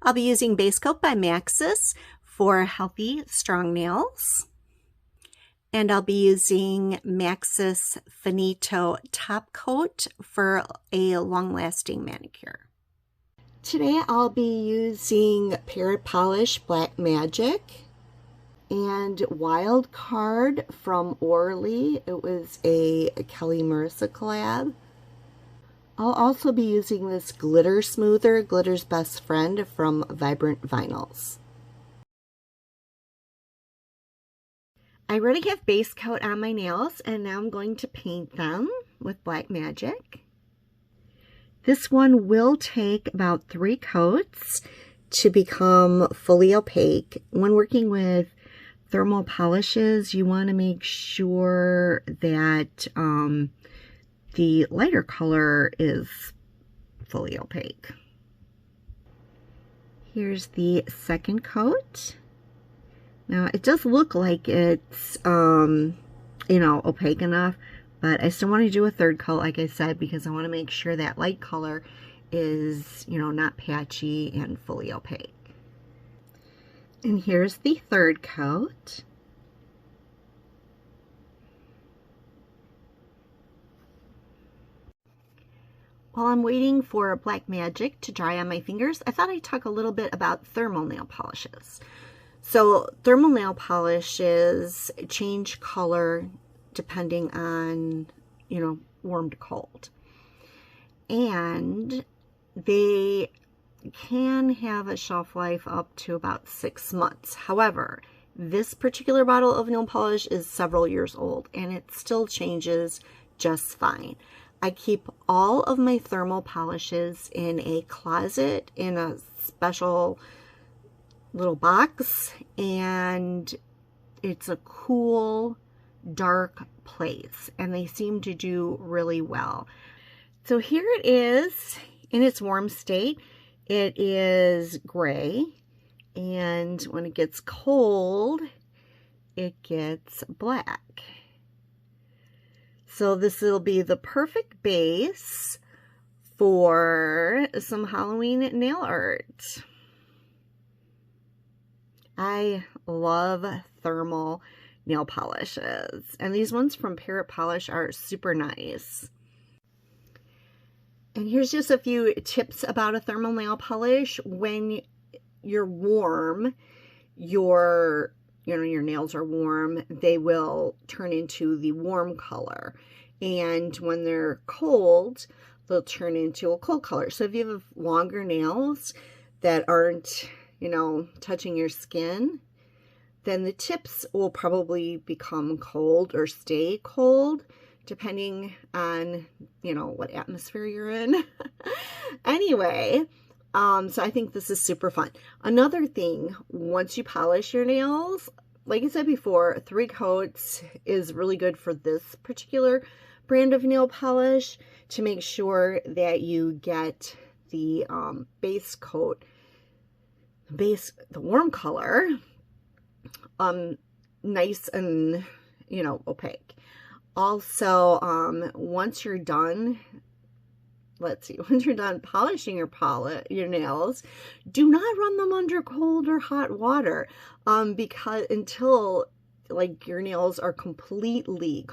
I'll be using Base Coat by Maxis for healthy, strong nails. And I'll be using Maxis Finito Top Coat for a long-lasting manicure. Today I'll be using Parrot Polish Black Magic and Wild Card from Orly. It was a Kelly Marissa collab. I'll also be using this glitter smoother, Glitter's Best Friend from Vibrant Vinyls. I already have base coat on my nails, and now I'm going to paint them with Black Magic. This one will take about 3 coats to become fully opaque. When working with thermal polishes, you want to make sure that the lighter color is fully opaque. Here's the second coat. Now, it does look like it's, opaque enough, but I still want to do a third coat, like I said, because I want to make sure that light color is, not patchy and fully opaque. And here's the third coat. While I'm waiting for Black Magic to dry on my fingers, I thought I'd talk a little bit about thermal nail polishes. So thermal nail polishes change color depending on, warm to cold. And they can have a shelf life up to about 6 months. However, this particular bottle of nail polish is several years old and it still changes just fine. I keep all of my thermal polishes in a closet in a special little box, and it's a cool, dark place, and they seem to do really well. So here it is in its warm state. It is gray, and when it gets cold, it gets black. So this will be the perfect base for some Halloween nail art. I love thermal nail polishes, and these ones from Parrot Polish are super nice. And here's just a few tips about a thermal nail polish. When you're warm, your nails are warm, they will turn into the warm color. And when they're cold, they'll turn into a cold color. So if you have longer nails that aren't touching your skin, then the tips will probably become cold or stay cold, depending on, what atmosphere you're in. Anyway, so I think this is super fun. Another thing, once you polish your nails, like I said before, 3 coats is really good for this particular brand of nail polish to make sure that you get the base coat, the warm color, nice and, opaque. Also, once you're done, once you're done polishing your nails, do not run them under cold or hot water, because until your nails are completely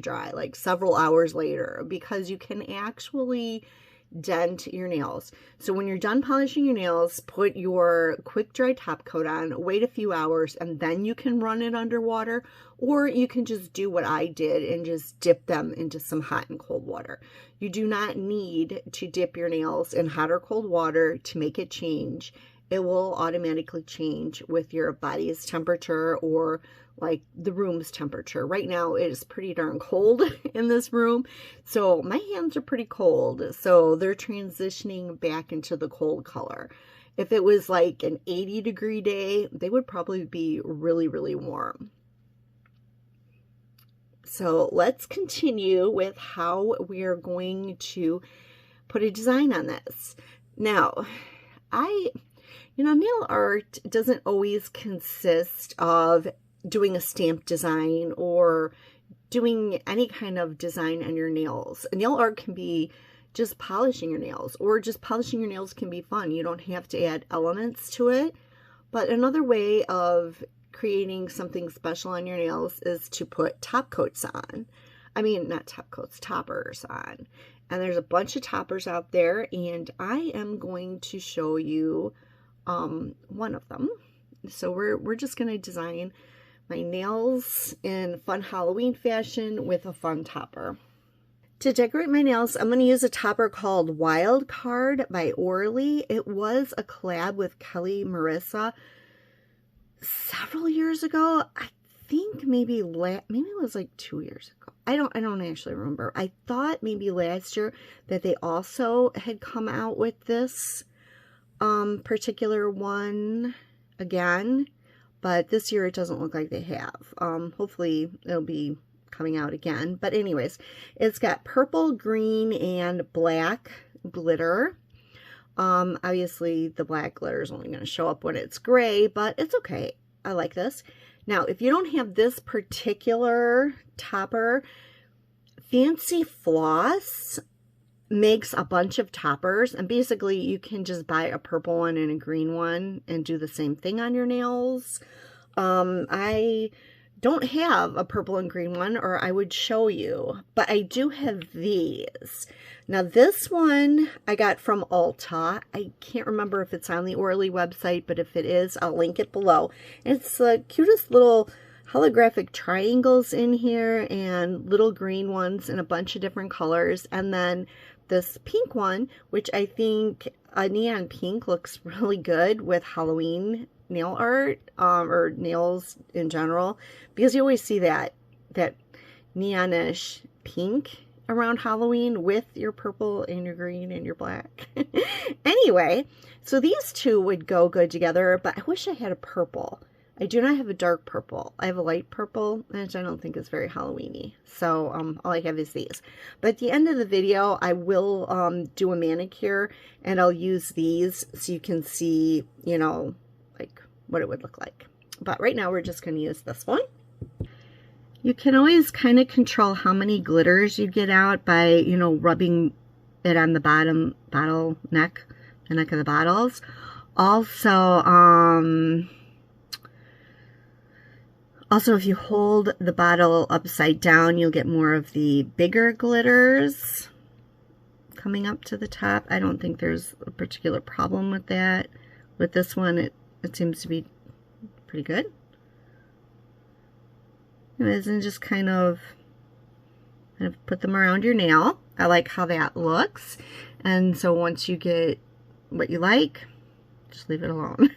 dry, like several hours later, because you can actually dent your nails. So when you're done polishing your nails, put your quick dry top coat on, wait a few hours, and then you can run it under water, or you can just do what I did and just dip them into some hot and cold water. You do not need to dip your nails in hot or cold water to make it change. It will automatically change with your body's temperature or the room's temperature. Right now it is pretty darn cold in this room, so my hands are pretty cold, so they're transitioning back into the cold color. If it was like an 80-degree day, they would probably be really warm. So let's continue with how we're going to put a design on this. Now, nail art doesn't always consist of doing a stamp design or doing any kind of design on your nails. Nail art can be just polishing your nails, or just polishing your nails can be fun. You don't have to add elements to it. But another way of creating something special on your nails is to put top coats on. I mean, not top coats, toppers on. And there's a bunch of toppers out there, and I am going to show you one of them. So we're just going to design my nails in fun Halloween fashion with a fun topper. To decorate my nails, I'm going to use a topper called Wild Card by Orly. It was a collab with Kelly Marissa several years ago. I think maybe it was like 2 years ago. I don't actually remember. I thought maybe last year that they also had come out with this particular one again, but this year it doesn't look like they have. Hopefully it'll be coming out again. But anyways, it's got purple, green, and black glitter. Obviously the black glitter is only going to show up when it's gray, but it's okay. I like this. Now, if you don't have this particular topper, Fancy Floss makes a bunch of toppers, and basically you can just buy a purple one and a green one and do the same thing on your nails. I don't have a purple and green one, or I would show you, but I do have these. Now this one I got from Ulta. I can't remember if it's on the Orly website, but if it is, I'll link it below. It's the cutest little holographic triangles in here and little green ones in a bunch of different colors. And then this pink one, which I think a neon pink looks really good with Halloween nail art, or nails in general, because you always see that neonish pink around Halloween with your purple and your green and your black. Anyway, so these two would go good together, but I wish I had a purple. I do not have a dark purple. I have a light purple, which I don't think is very Halloween-y. So all I have is these. But at the end of the video, I will do a manicure, and I'll use these so you can see, you know, like what it would look like. But right now we're just going to use this one. You can always kind of control how many glitters you get out by, you know, rubbing it on the bottom neck, the neck of the bottles. Also, if you hold the bottle upside down, you'll get more of the bigger glitters coming up to the top. I don't think there's a particular problem with that. With this one, it seems to be pretty good. And just kind of put them around your nail. I like how that looks. And so once you get what you like, just leave it alone.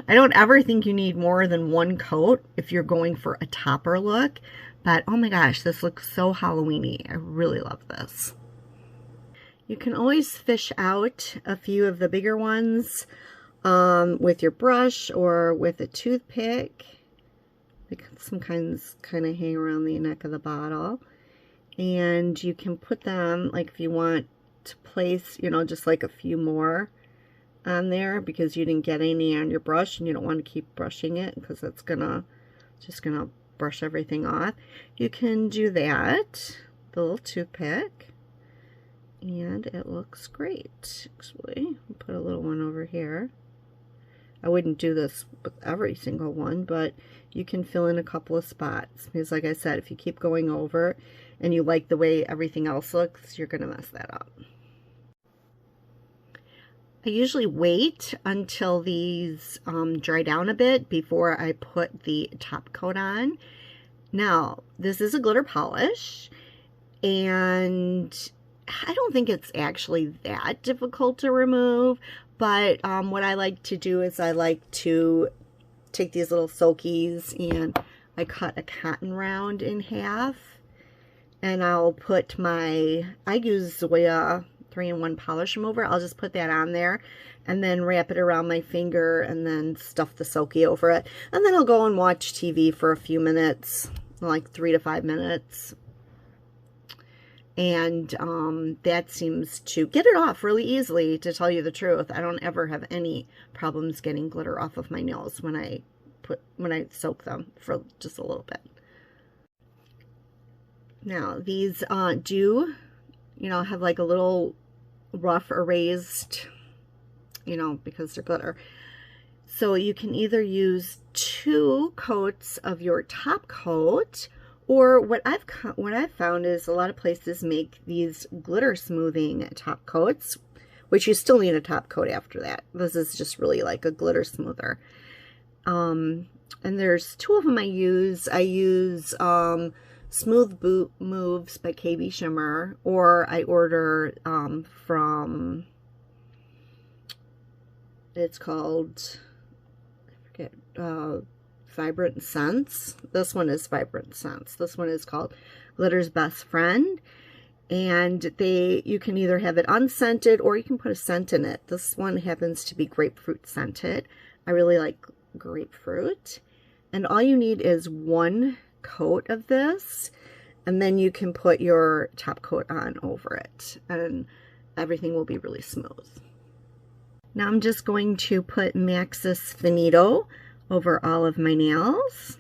I don't ever think you need more than one coat if you're going for a topper look. But oh my gosh, this looks so Halloween-y. I really love this. You can always fish out a few of the bigger ones with your brush or with a toothpick. Like some kinds kind of hang around the neck of the bottle. And you can put them, like if you want to place, you know, just like a few more on there because you didn't get any on your brush and you don't want to keep brushing it because it's just gonna brush everything off. You can do that, the little toothpick, and it looks great. Actually, I'll put a little one over here. I wouldn't do this with every single one, but you can fill in a couple of spots because, like I said, if you keep going over and you like the way everything else looks, you're going to mess that up. I usually wait until these dry down a bit before I put the top coat on. Now, this is a glitter polish, and I don't think it's actually that difficult to remove. But what I like to do is I like to take these little silkies and I cut a cotton round in half. And I'll put I use Zoya 3-in-1 polish remover. I'll just put that on there and then wrap it around my finger and then stuff the silky over it. And then I'll go and watch TV for a few minutes, like 3 to 5 minutes. And that seems to get it off really easily, to tell you the truth. I don't ever have any problems getting glitter off of my nails when I soak them for just a little bit. Now, these do you know, have like a little rough erased, you know, because they're glitter. So you can either use 2 coats of your top coat, or what I've found is a lot of places make these glitter smoothing top coats, which you still need a top coat after that. This is just really like a glitter smoother. And there's 2 of them I use. I use Smooth Boot Moves by KB Shimmer, or I order from, it's called, Vibrant Scents. This one is Vibrant Scents. This one is called Glitter's Best Friend. And you can either have it unscented or you can put a scent in it. This one happens to be grapefruit scented. I really like grapefruit. And all you need is 1 coat of this, and then you can put your top coat on over it, and everything will be really smooth. Now I'm just going to put Maxis Finito over all of my nails.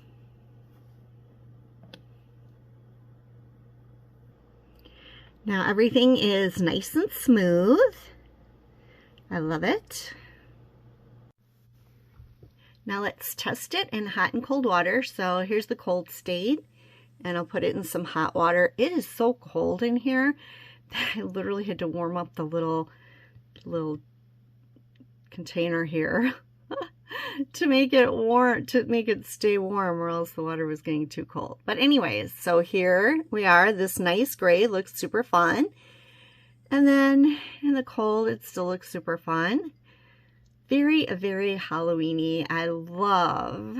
Now everything is nice and smooth. I love it. Now let's test it in hot and cold water. So here's the cold state, and I'll put it in some hot water. It is so cold in here that I literally had to warm up the little container here to make it warm, to make it stay warm, or else the water was getting too cold. But anyways, so here we are. This nice gray looks super fun. And then in the cold, it still looks super fun. Very, very Halloween-y. I love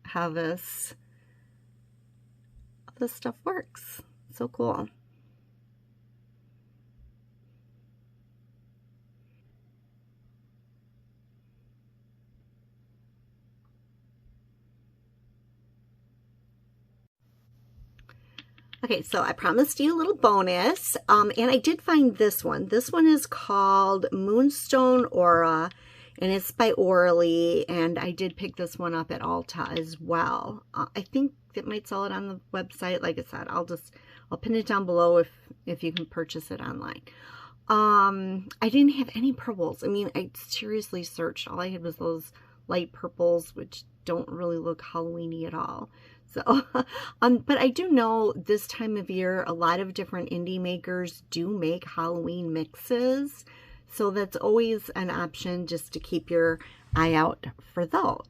how this stuff works. So cool. Okay, so I promised you a little bonus, and I did find this one. This one is called Moonstone Aura, and it's by Orly, and I did pick this one up at Ulta as well. I think it might sell it on the website. Like I said, I'll pin it down below if you can purchase it online. I didn't have any purples. I mean, I seriously searched. All I had was those light purples, which don't really look Halloween-y at all. So, but I do know this time of year, a lot of different indie makers do make Halloween mixes. So that's always an option, just to keep your eye out for those.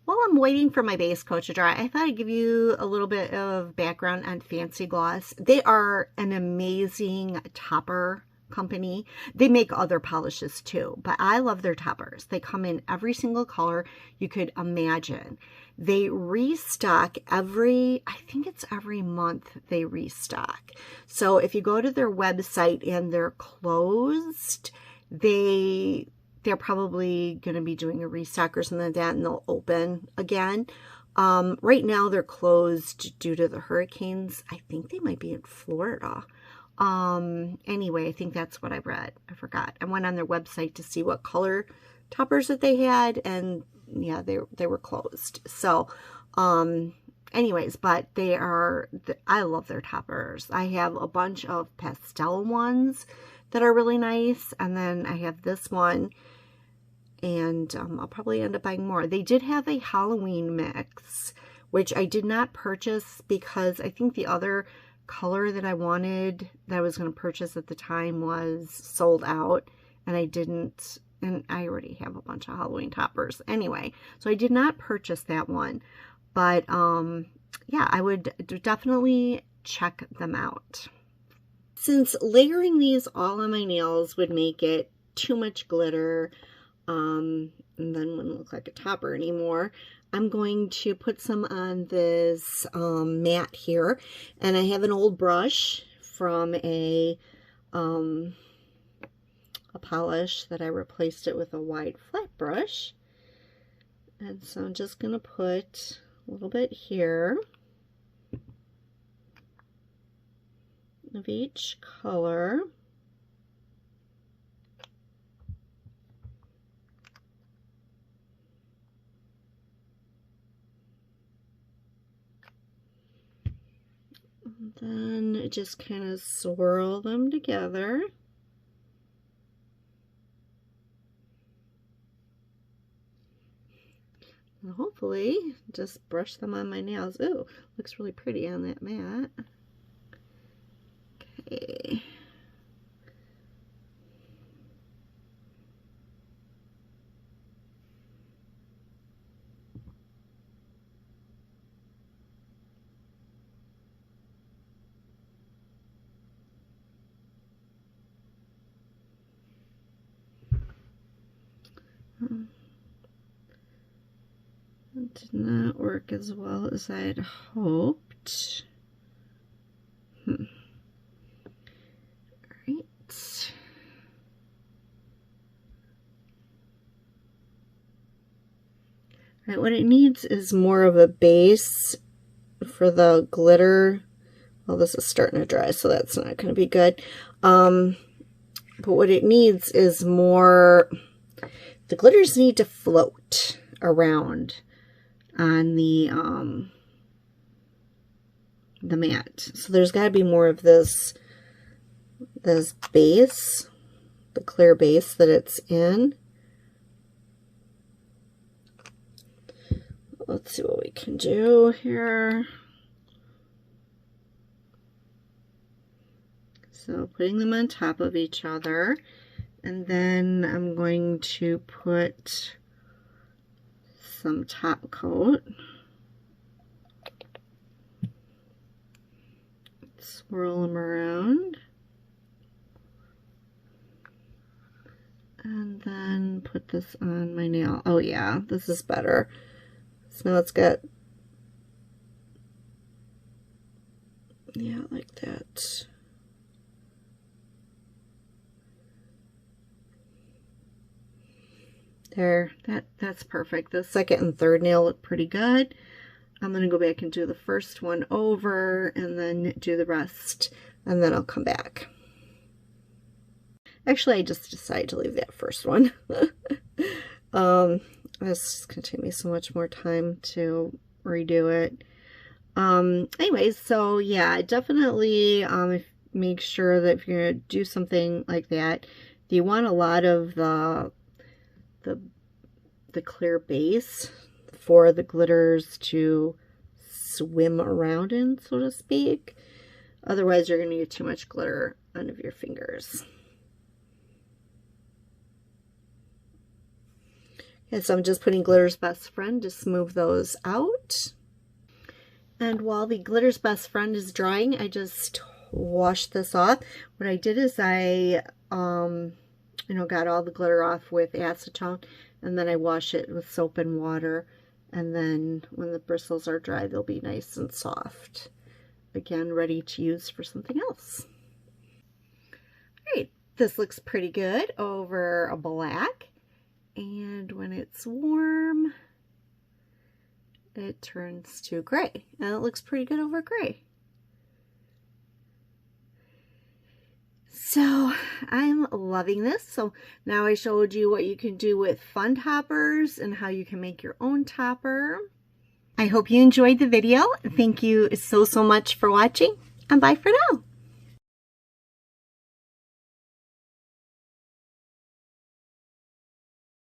While I'm waiting for my base coat to dry, I thought I'd give you a little bit of background on Fancy Gloss. They are an amazing topper company. They make other polishes too, but I love their toppers. They come in every single color you could imagine. They restock I think it's every month they restock. So if you go to their website and they're closed, they're probably going to be doing a restock or something like that, and they'll open again. Right now they're closed due to the hurricanes. I think they might be in Florida. Anyway, I think that's what I read. I forgot. I went on their website to see what color toppers that they had, and yeah, they were closed. So, anyways, but I love their toppers. I have a bunch of pastel ones that are really nice, and then I have this one, and I'll probably end up buying more. They did have a Halloween mix, which I did not purchase because I think the other color that I wanted, that I was going to purchase at the time, was sold out, and I didn't, and I already have a bunch of Halloween toppers anyway, so I did not purchase that one. But yeah, I would definitely check them out. Since layering these all on my nails would make it too much glitter, and then wouldn't look like a topper anymore, I'm going to put some on this mat here, and I have an old brush from a polish that I replaced it with a wide flat brush, and so I'm just going to put a little bit here of each color. Then just kind of swirl them together. And hopefully just brush them on my nails. Ooh, looks really pretty on that mat. Okay. It did not work as well as I had hoped. Alright. Alright, what it needs is more of a base for the glitter. Well, this is starting to dry, so that's not going to be good. But what it needs is more, the glitters need to float around on the mat. So there's got to be more of this base, the clear base that it's in. Let's see what we can do here. So putting them on top of each other, and then I'm going to put some top coat. Swirl them around. And then put this on my nail. Oh yeah, this is better. So now it's got, yeah, like that. There, that's perfect. The second and third nail look pretty good. I'm going to go back and do the first one over and then do the rest, and then I'll come back. Actually, I just decided to leave that first one. This is going to take me so much more time to redo it. Anyways, so yeah, definitely make sure that if you're going to do something like that, you want a lot of the clear base for the glitters to swim around in, so to speak. Otherwise, you're going to get too much glitter under your fingers. Okay, so I'm just putting Glitter's Best Friend to smooth those out. And while the Glitter's Best Friend is drying, I just washed this off. What I did is I, got all the glitter off with acetone, and then I wash it with soap and water. And then when the bristles are dry, they'll be nice and soft. Again, ready to use for something else. All right, this looks pretty good over a black. And when it's warm, it turns to gray. And it looks pretty good over gray. So I'm loving this. So now I showed you what you can do with fun toppers and how you can make your own topper. I hope you enjoyed the video. Thank you so much for watching, and bye for now.